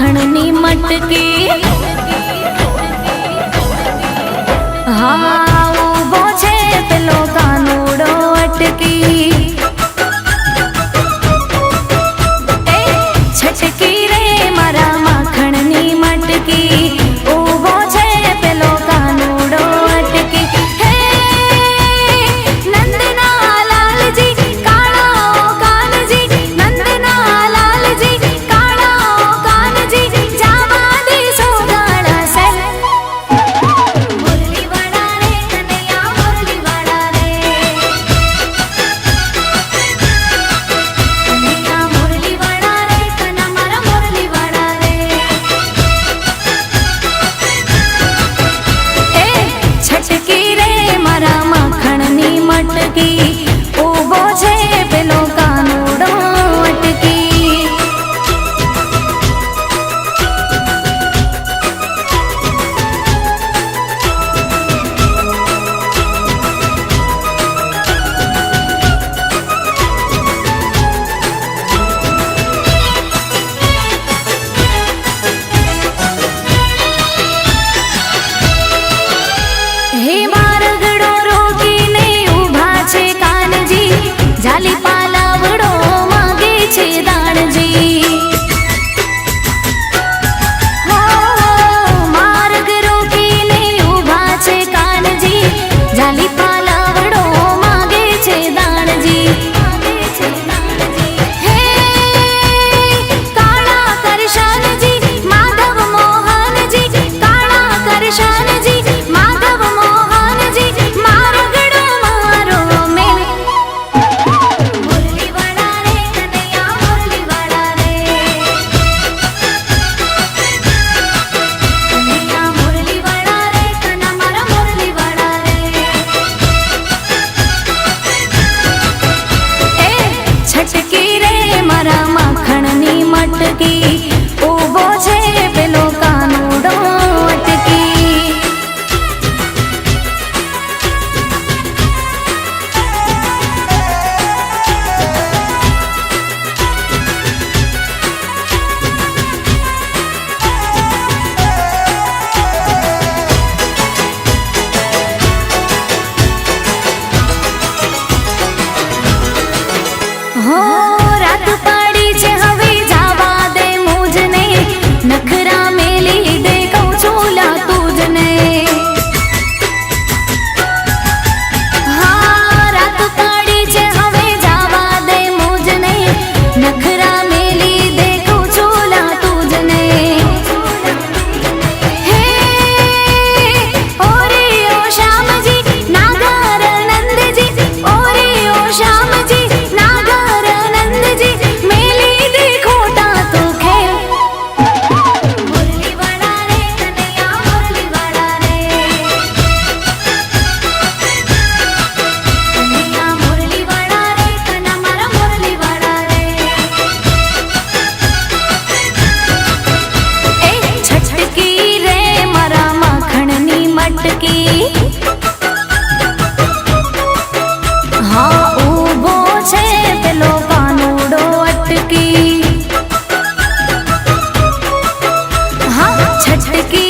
माखणनी मटकी हाँ ऊभो छे पेलो कानूड़ो अटकी छटकी रे मारा माखणनी मटकी ऊभो छे पेलो कानूड़ो अटकी हे नंदना लालजी काळो कानजी नंदना लालजी काळो कानजी जावा दे सोगाड़ा से मुरली वाड़ा रे कन्हैया मुरली वाड़ा रे कन्हैया मुरली वाड़ा रे कन्हा मारा मुरली वाड़ा रे ए छटकी रे मारा माखणनी मटकी ऊभो छे पेलो कानूड़ो अटकी हे मारगड़ो रोकीने ऊभा छे कानजी जाली पालावड़ो मागे छे दाणजी हो मार्ग रोकीने ऊभा छे कानजी जाली पालावड़ो मागे छे दाणजी हे काळा करशानजी माधव मोहनजी काळा करशानजी माधव मोहनजी मारगड़ो मारो मेल मुरली वाड़ा रे कन्हैया मुरली वाड़ा रे कन्हैया मुरली वाड़ा रे कन्हा मारा मुरली वाड़ा रे ए छटकी रे मारा माखणनी मटकी ऊभो छे पेलो कानूड़ो अटकी हो रात पाड़ी छे हवे जावा दे मुझने नखरा मेली दे कहूं छूला तुझने हाँ रात पाड़ी छे हवे जावा दे मुझने नखरा मेली दे कहूं छूला तुझने हे ओरे ओ श्याम जी नागर नंद जी ओरे ओ श्याम जी नागर नंद जी मेली देखोटा तो खेल मुरली वाड़ा रे कन्हैया मुरली वाड़ा रे कन्हैया मुरली वाड़ा रे कन्हा मारा मुरली वाड़ा रे ए छटकी रे मारा माखणनी मटकी हाँ ऊभो छे पेलो कानूड़ो अटकी हाँ छटकी